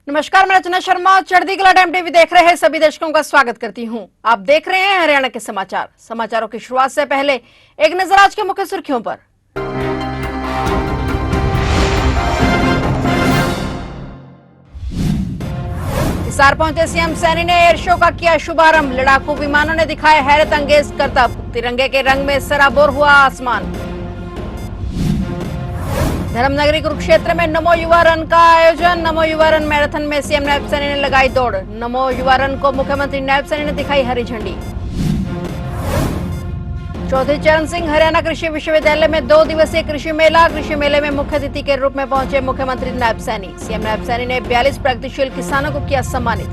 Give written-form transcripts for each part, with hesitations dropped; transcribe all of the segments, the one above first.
नमस्कार, मैं रचना शर्मा। चढ़ती कला टाइम टीवी देख रहे सभी दर्शकों का स्वागत करती हूं। आप देख रहे हैं हरियाणा के समाचार। समाचारों की शुरुआत से पहले एक नजर आज के मुख्य सुर्खियों पर। हिसार पहुंचे सीएम सैनी ने एयर शो का किया शुभारंभ। लड़ाकू विमानों ने दिखाए हैरत अंगेज करतब। तिरंगे के रंग में सराबोर हुआ आसमान। धर्मनगरी कुरुक्षेत्र में नमो युवा रन का आयोजन। नमो युवा रन मैराथन में सीएम नायब सैनी ने लगाई दौड़। नमो युवा रन को मुख्यमंत्री नायब सैनी ने दिखाई हरी झंडी। चौधरी चरण सिंह हरियाणा कृषि विश्वविद्यालय में 2 दिवसीय कृषि मेला। कृषि मेले में मुख्य अतिथि के रूप में पहुंचे मुख्यमंत्री नायब सैनी। सीएम नायब सैनी ने 42 प्रगतिशील किसानों को किया सम्मानित।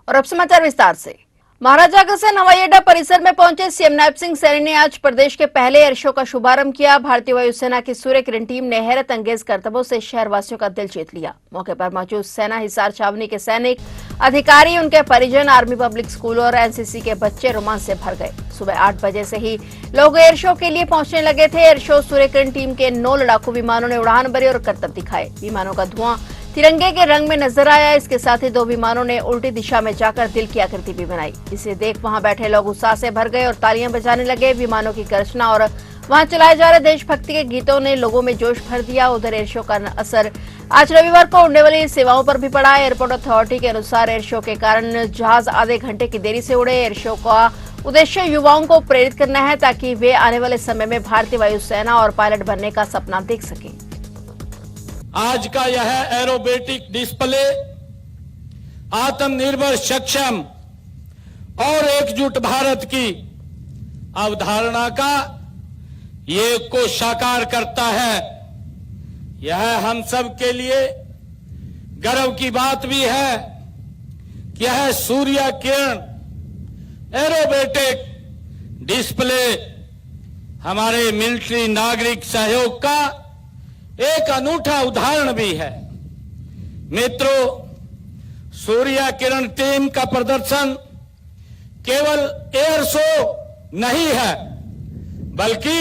और अब समाचार विस्तार से। महाराजा अग्रसेन हवाई अड्डा परिसर में पहुंचे सीएम नायब सिंह सैनी ने आज प्रदेश के पहले एयर शो का शुभारंभ किया। भारतीय वायुसेना की सूर्य किरण टीम ने हैरत अंगेज करतबों से शहरवासियों का दिल जीत लिया। मौके पर मौजूद सेना हिसार छावनी के सैनिक, अधिकारी, उनके परिजन, आर्मी पब्लिक स्कूल और एनसीसी के बच्चे रोमांच से भर गए। सुबह 8 बजे से ही लोग एयर शो के लिए पहुंचने लगे थे। Air show Surya Kiran team के 9 लड़ाकू विमानों ने उड़ान भरी और करतब दिखाए। विमानों का धुआं तिरंगे के रंग में नजर आया। इसके साथ ही 2 विमानों ने उल्टी दिशा में जाकर दिल की आकृति भी बनाई। इसे देख वहां बैठे लोग उत्साह से भर गए और तालियां बजाने लगे। विमानों की गर्जना और वहां चलाए जा रहे देशभक्ति के गीतों ने लोगों में जोश भर दिया। उधर एयर शो का असर आज रविवार को उड़ने वाली सेवाओं पर भी पड़ा। एयरपोर्ट अथॉरिटी के अनुसार एयर शो के कारण जहाज आधे घंटे की देरी से उड़े। एयर शो का उद्देश्य युवाओं को प्रेरित करना है ताकि वे आने वाले समय में भारतीय वायुसेना और पायलट बनने का सपना देख सकें। आज का यह एरोबेटिक डिस्प्ले आत्मनिर्भर, सक्षम और एकजुट भारत की अवधारणा का ये को साकार करता है। यह हम सब के लिए गर्व की बात भी है कि यह सूर्य किरण एरोबेटिक डिस्प्ले हमारे मिलिट्री नागरिक सहयोग का एक अनूठा उदाहरण भी है। मित्रों, सूर्य किरण टीम का प्रदर्शन केवल एयर शो नहीं है, बल्कि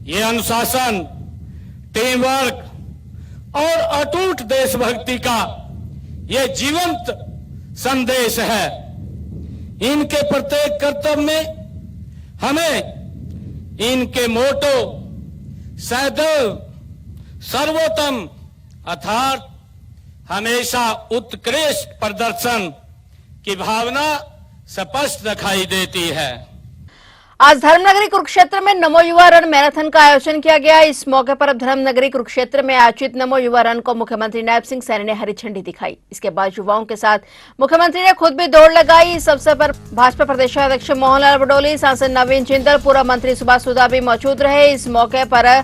ये अनुशासन, टीम वर्क और अटूट देशभक्ति का ये जीवंत संदेश है। इनके प्रत्येक कर्तव्य में हमें इनके मोटो सदैव सर्वोत्तम अर्थात हमेशा उत्कृष्ट प्रदर्शन की भावना स्पष्ट दिखाई देती है। आज धर्मनगरी कुरुक्षेत्र में नमो युवा रन मैराथन का आयोजन किया गया। इस मौके पर धर्मनगरी कुरुक्षेत्र में आयोजित नमो युवा रन को मुख्यमंत्री नायब सिंह सैनी ने हरी झंडी दिखाई। इसके बाद युवाओं के साथ मुख्यमंत्री ने खुद भी दौड़ लगाई। इस अवसर पर भाजपा प्रदेशाध्यक्ष मोहनलाल बडोली, सांसद नवीन जिंदल, पूर्व मंत्री सुभाष सुधा भी मौजूद रहे। इस मौके पर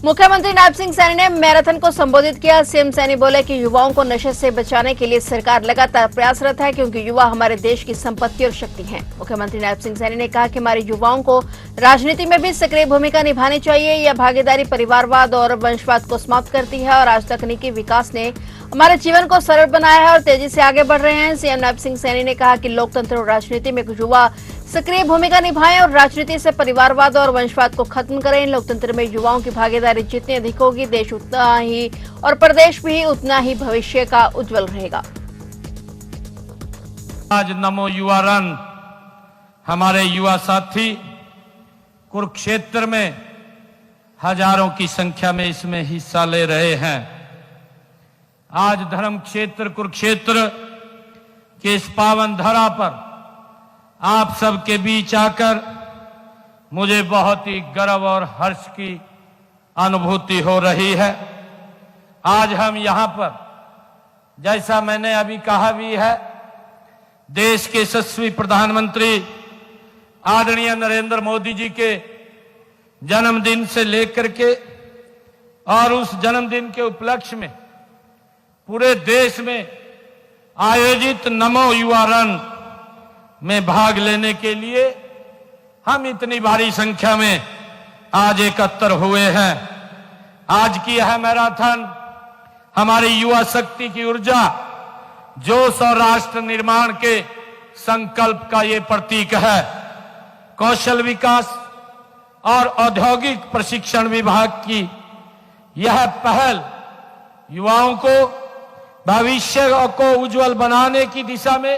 मुख्यमंत्री नायब सिंह सैनी ने मैराथन को संबोधित किया। सीएम सैनी बोले कि युवाओं को नशे से बचाने के लिए सरकार लगातार प्रयासरत है, क्योंकि युवा हमारे देश की संपत्ति और शक्ति हैं। मुख्यमंत्री नायब सिंह सैनी ने कहा कि हमारे युवाओं को राजनीति में भी सक्रिय भूमिका निभानी चाहिए। यह भागीदारी परिवारवाद और वंशवाद को समाप्त करती है और आज तकनीकी विकास ने हमारे जीवन को सरल बनाया है और तेजी से आगे बढ़ रहे हैं। सीएम नायब सिंह सैनी ने कहा कि लोकतंत्र और राजनीति में युवा सक्रिय भूमिका निभाएं और राजनीति से परिवारवाद और वंशवाद को खत्म करें। लोकतंत्र में युवाओं की भागीदारी जितनी अधिक होगी, देश उतना ही और प्रदेश भी उतना ही भविष्य का उज्जवल रहेगा। आज नमो युवा रन हमारे युवा साथी कुरुक्षेत्र में हजारों की संख्या में इसमें हिस्सा ले रहे हैं। आज धर्म क्षेत्र कुरुक्षेत्र के इस पावन धरा पर आप सबके बीच आकर मुझे बहुत ही गर्व और हर्ष की अनुभूति हो रही है। आज हम यहां पर, जैसा मैंने अभी कहा भी है, देश के यशस्वी प्रधानमंत्री आदरणीय नरेंद्र मोदी जी के जन्मदिन से लेकर के और उस जन्मदिन के उपलक्ष्य में पूरे देश में आयोजित नमो युवा रन में भाग लेने के लिए हम इतनी भारी संख्या में आज एकत्र हुए हैं। आज की यह मैराथन हमारी युवा शक्ति की ऊर्जा, जोश और राष्ट्र निर्माण के संकल्प का ये प्रतीक है। कौशल विकास, और औद्योगिक प्रशिक्षण विभाग की यह पहल युवाओं को भविष्य को उज्जवल बनाने की दिशा में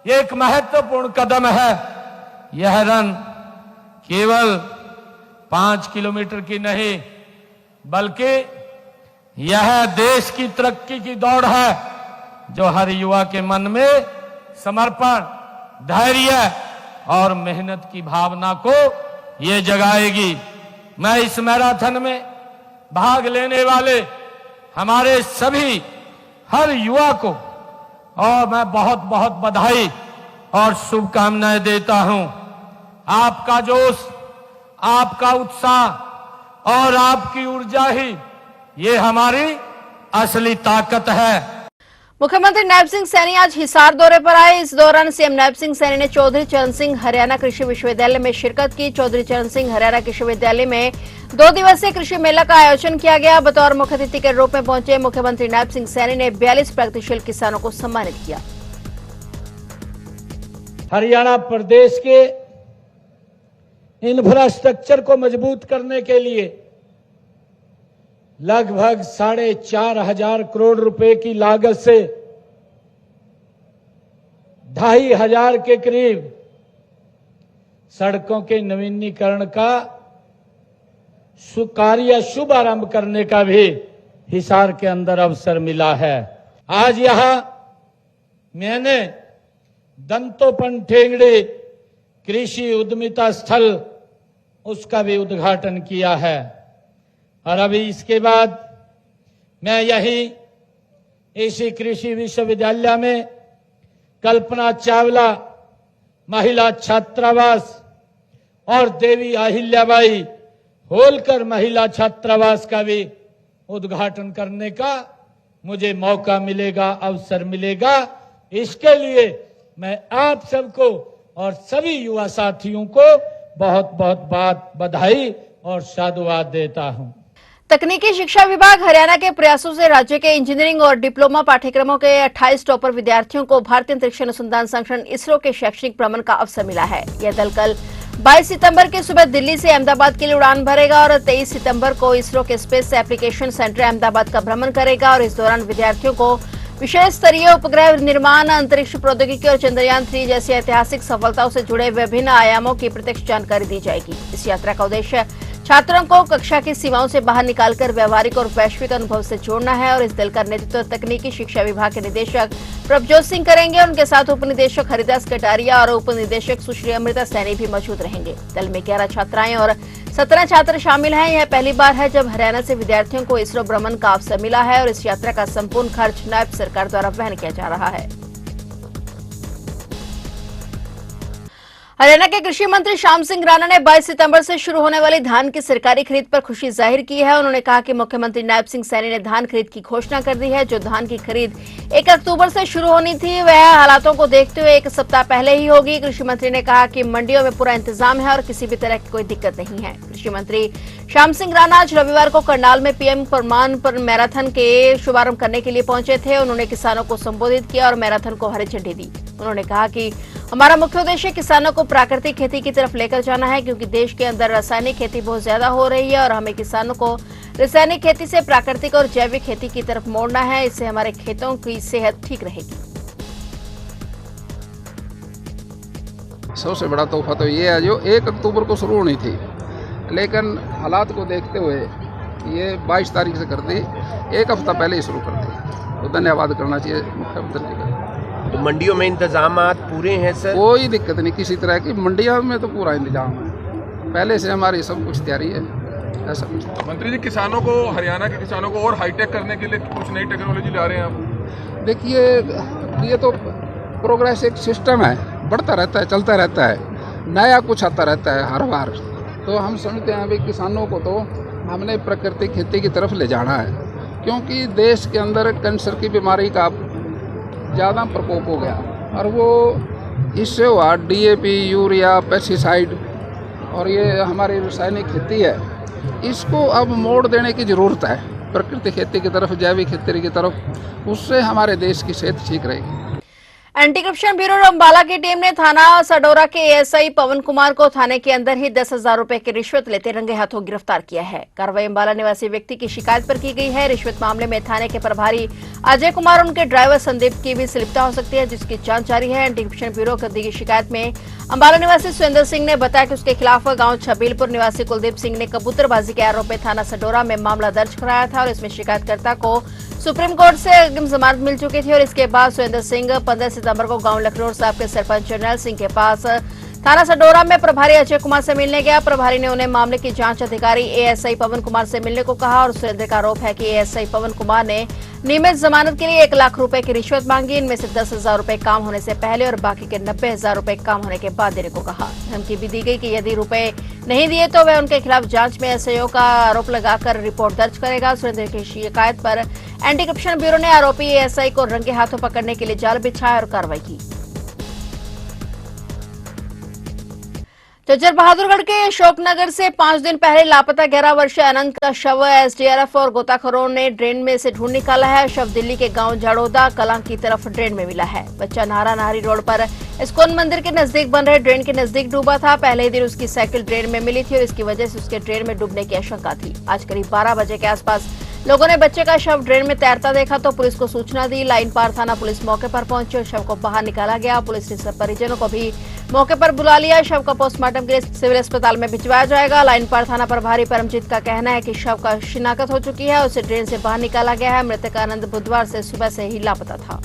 एक महत्वपूर्ण कदम है। यह रन केवल 5 किलोमीटर की नहीं बल्कि यह देश की तरक्की की दौड़ है जो हर युवा के मन में समर्पण, धैर्य और मेहनत की भावना को ये जगाएगी। मैं इस मैराथन में भाग लेने वाले हमारे सभी हर युवा को और मैं बहुत बहुत बधाई और शुभकामनाएं देता हूं। आपका जोश, आपका उत्साह और आपकी ऊर्जा ही ये हमारी असली ताकत है। मुख्यमंत्री नायब सिंह सैनी आज हिसार दौरे पर आए। इस दौरान सीएम नायब सिंह सैनी ने चौधरी चरण सिंह हरियाणा कृषि विश्वविद्यालय में शिरकत की। चौधरी चरण सिंह हरियाणा कृषि विश्वविद्यालय में 2 दिवसीय कृषि मेला का आयोजन किया गया। बतौर मुख्य अतिथि के रूप में पहुंचे मुख्यमंत्री नायब सिंह सैनी ने 42 प्रगतिशील किसानों को सम्मानित किया। हरियाणा प्रदेश के इंफ्रास्ट्रक्चर को मजबूत करने के लिए लगभग 4,500 करोड़ रुपए की लागत से 2,500 के करीब सड़कों के नवीनीकरण का कार्य शुभारंभ करने का भी हिसार के अंदर अवसर मिला है। आज यहां मैंने दंतोपन ठेंगड़े कृषि उद्यमिता स्थल उसका भी उद्घाटन किया है और अभी इसके बाद मैं यही इसी कृषि विश्वविद्यालय में कल्पना चावला महिला छात्रावास और देवी अहिल्याबाई होलकर महिला छात्रावास का भी उद्घाटन करने का मुझे मौका मिलेगा, अवसर मिलेगा। इसके लिए मैं आप सबको और सभी युवा साथियों को बहुत बहुत बधाई और साधुवाद देता हूं। तकनीकी शिक्षा विभाग हरियाणा के प्रयासों से राज्य के इंजीनियरिंग और डिप्लोमा पाठ्यक्रमों के 28 टॉपर विद्यार्थियों को भारतीय अंतरिक्ष अनुसंधान संगठन इसरो के शैक्षणिक भ्रमण का अवसर मिला है। यह दल कल 22 सितंबर की सुबह दिल्ली से अहमदाबाद के लिए उड़ान भरेगा और 23 सितंबर को इसरो के स्पेस एप्लीकेशन सेंटर अहमदाबाद का भ्रमण करेगा और इस दौरान विद्यार्थियों को विशेष स्तरीय उपग्रह निर्माण, अंतरिक्ष प्रौद्योगिकी और चंद्रयान 3 जैसी ऐतिहासिक सफलताओं से जुड़े विभिन्न आयामों की प्रत्यक्ष जानकारी दी जाएगी। इस यात्रा का उद्देश्य छात्रों को कक्षा की सीमाओं से बाहर निकालकर व्यवहारिक और वैश्विक अनुभव से जोड़ना है और इस दल का नेतृत्व तकनीकी शिक्षा विभाग के निदेशक प्रभजोत सिंह करेंगे। उनके साथ उप निदेशक हरिदास कटारिया और उप निदेशक सुश्री अमृता सैनी भी मौजूद रहेंगे। दल में 11 छात्राएं और 17 छात्र शामिल हैं। यह पहली बार है जब हरियाणा से विद्यार्थियों को इसरो भ्रमण का अवसर मिला है और इस यात्रा का संपूर्ण खर्च नायब सरकार द्वारा वहन किया जा रहा है। हरियाणा के कृषि मंत्री श्याम सिंह राणा ने 22 सितंबर से शुरू होने वाली धान की सरकारी खरीद पर खुशी जाहिर की है। उन्होंने कहा कि मुख्यमंत्री नायब सिंह सैनी ने धान खरीद की घोषणा कर दी है। जो धान की खरीद 1 अक्टूबर से शुरू होनी थी वह हालातों को देखते हुए 1 सप्ताह पहले ही होगी। कृषि मंत्री ने कहा कि मंडियों में पूरा इंतजाम है और किसी भी तरह की कोई दिक्कत नहीं है। कृषि मंत्री श्याम सिंह राणा आज रविवार को करनाल में पीएम फरमान पर मैराथन के शुभारंभ करने के लिए पहुंचे थे। उन्होंने किसानों को संबोधित किया और मैराथन को हरी झंडी दी। उन्होंने कहा कि हमारा मुख्य उद्देश्य किसानों को प्राकृतिक खेती की तरफ लेकर जाना है, क्योंकि देश के अंदर रासायनिक खेती बहुत ज्यादा हो रही है और हमें किसानों को रासायनिक खेती से प्राकृतिक और जैविक खेती की तरफ मोड़ना है। इससे हमारे खेतों की सेहत ठीक रहेगी। सबसे बड़ा तोहफा तो ये है जो 1 अक्टूबर को शुरू होनी थी, लेकिन हालात को देखते हुए ये 22 तारीख से कर दी, 1 हफ्ता पहले ही शुरू कर दी। तो धन्यवाद करना चाहिए मुख्यमंत्री जी का। तो मंडियों में इंतजामात पूरे हैं सर? कोई दिक्कत नहीं किसी तरह की, मंडियों में तो पूरा इंतजाम है, पहले से हमारी सब कुछ तैयारी है। ऐसा कुछ मंत्री जी, किसानों को, हरियाणा के किसानों को और हाईटेक करने के लिए कुछ नई टेक्नोलॉजी ला रहे हैं आप? देखिए, ये तो प्रोग्रेस एक सिस्टम है, बढ़ता रहता है, चलता रहता है, नया कुछ आता रहता है हर बार। तो हम समझते हैं अभी किसानों को तो हमने प्राकृतिक खेती की तरफ ले जाना है, क्योंकि देश के अंदर कैंसर की बीमारी का ज़्यादा प्रकोप हो गया और वो इससे हुआ डीएपी, यूरिया, पेस्टिसाइड और ये हमारी रासायनिक खेती है, इसको अब मोड़ देने की ज़रूरत है प्राकृतिक खेती की तरफ, जैविक खेती की तरफ। उससे हमारे देश की सेहत ठीक रहेगी। एंटी करप्शन ब्यूरो अंबाला की टीम ने थाना सडोरा के एएसआई पवन कुमार को थाने के अंदर ही 10,000 रुपए की रिश्वत लेते रंगे हाथों गिरफ्तार किया है। कार्रवाई अंबाला निवासी व्यक्ति की शिकायत पर की गई है। रिश्वत मामले में थाने के प्रभारी अजय कुमार और उनके ड्राइवर संदीप की भी संलिप्तता हो सकती है, जिसकी जांच जारी है। एंटी करप्शन ब्यूरो को दी गई शिकायत में अंबाला निवासी सुरेंद्र सिंह ने बताया कि उसके खिलाफ गांव छबीलपुर निवासी कुलदीप सिंह ने कबूतरबाजी के आरोप में थाना सडोरा में मामला दर्ज कराया था और इसमें शिकायतकर्ता को सुप्रीम कोर्ट से अग्रिम जमानत मिल चुकी थी और इसके बाद सुरेंद्र सिंह 15 सितंबर को गांव लखनऊ साहब के सरपंच जरनैल सिंह के पास थाना सडोरा में प्रभारी अजय कुमार से मिलने गया। प्रभारी ने उन्हें मामले की जांच अधिकारी एएसआई पवन कुमार से मिलने को कहा और सुरेंद्र का आरोप है कि एएसआई पवन कुमार ने नियमित जमानत के लिए 1 लाख रुपए की रिश्वत मांगी। इनमें से 10,000 रुपए काम होने से पहले और बाकी के 90,000 रुपए काम होने के बाद देने को कहा। धमकी भी दी गई कि यदि रुपए नहीं दिए तो वह उनके खिलाफ जांच में असहयोग का आरोप लगाकर रिपोर्ट दर्ज करेगा। सुरेंद्र की शिकायत पर एंटी करप्शन ब्यूरो ने आरोपी एएसआई को रंगे हाथों पकड़ने के लिए जाल बिछाया और कार्रवाई की। चज्जर बहादुरगढ़ के अशोकनगर से 5 दिन पहले लापता 11 वर्षीय अनंत का शव एसडीआरएफ और गोताखोरों ने ड्रेन में से ढूंढ निकाला है। शव दिल्ली के गांव जड़ोदा कलां की तरफ ड्रेन में मिला है। बच्चा नाहरा नाहरी रोड पर इस्कॉन मंदिर के नजदीक बन रहे ड्रेन के नजदीक डूबा था। पहले ही दिन उसकी साइकिल ड्रेन में मिली थी और इसकी वजह से उसके ड्रेन में डूबने की आशंका थी। आज करीब 12 बजे के आसपास लोगों ने बच्चे का शव ड्रेन में तैरता देखा तो पुलिस को सूचना दी। लाइन पार थाना पुलिस मौके पर पहुंची और शव को बाहर निकाला गया। पुलिस ने सब परिजनों को भी मौके पर बुला लिया। शव का पोस्टमार्टम के लिए सिविल अस्पताल में भिजवाया जाएगा। लाइन पार थाना प्रभारी परमजीत का कहना है कि शव का शिनाख्त हो चुकी है, उसे ड्रेन से बाहर निकाला गया है। मृतक आनंद बुधवार से सुबह से ही लापता था।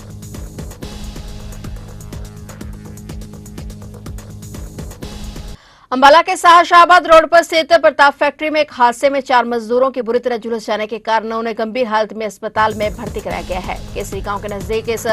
अंबाला के शाहबाद रोड पर स्थित प्रताप फैक्ट्री में एक हादसे में 4 मजदूरों की बुरी तरह झुलस जाने के कारण उन्हें गंभीर हालत में अस्पताल में भर्ती कराया गया है। केसरी गांव के नजदीक इस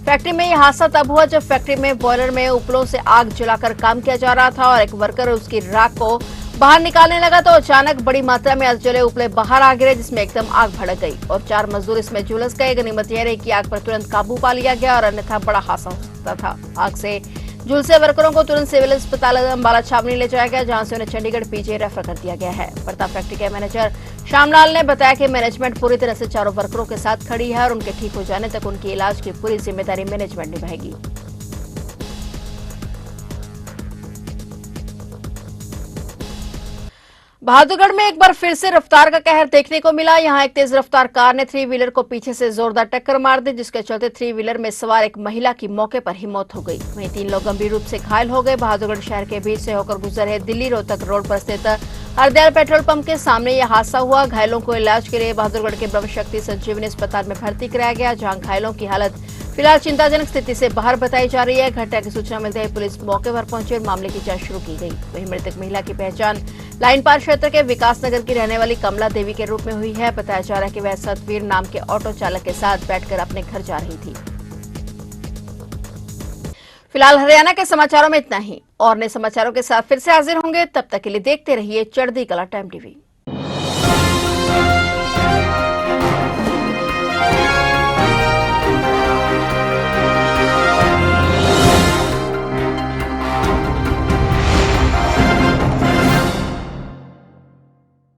फैक्ट्री में यह हादसा तब हुआ जब फैक्ट्री में बॉयलर में उपलों से आग जलाकर काम किया जा रहा था और एक वर्कर उसकी राख को बाहर निकालने लगा तो अचानक बड़ी मात्रा में जले उपले बाहर आ गिरे, जिसमें एकदम आग भड़क गई और 4 मजदूर इसमें झुलस गए। गनीमत यह रही कि आग पर तुरंत काबू पा लिया गया और अन्यथा बड़ा हादसा हो सकता था। आग से झुलसे वर्करों को तुरंत सिविल अस्पताल अंबाला छावनी ले जाया गया, जहां से उन्हें चंडीगढ़ पीजी रेफर कर दिया गया है। प्रताप फैक्ट्री के मैनेजर श्यामलाल ने बताया कि मैनेजमेंट पूरी तरह से चारों वर्करों के साथ खड़ी है और उनके ठीक हो जाने तक उनकी इलाज की पूरी जिम्मेदारी मैनेजमेंट निभाएगी। बहादुरगढ़ में एक बार फिर से रफ्तार का कहर देखने को मिला। यहां एक तेज रफ्तार कार ने 3 व्हीलर को पीछे से जोरदार टक्कर मार दी, जिसके चलते 3 व्हीलर में सवार एक महिला की मौके पर ही मौत हो गई। वहीं 3 लोग गंभीर रूप से घायल हो गए। बहादुरगढ़ शहर के बीच से होकर गुजर रहे दिल्ली रोहतक रोड पर स्थित हरदयाल पेट्रोल पंप के सामने यह हादसा हुआ। घायलों को इलाज के लिए बहादुरगढ़ के ब्रह्मशक्ति संजीवनी अस्पताल में भर्ती कराया गया, जहां घायलों की हालत फिलहाल चिंताजनक स्थिति से बाहर बताई जा रही है। घटना की सूचना मिलते ही पुलिस मौके पर पहुंची और मामले की जांच शुरू की गई। वहीं मृतक महिला की पहचान लाइन पार क्षेत्र के विकास नगर की रहने वाली कमला देवी के रूप में हुई है। बताया जा रहा है कि वह सतवीर नाम के ऑटो चालक के साथ बैठकर अपने घर जा रही थी। फिलहाल हरियाणा के समाचारों में इतना ही और नए समाचारों के साथ फिर से हाजिर होंगे। तब तक के लिए देखते रहिए चढ़ती कला टाइम टीवी।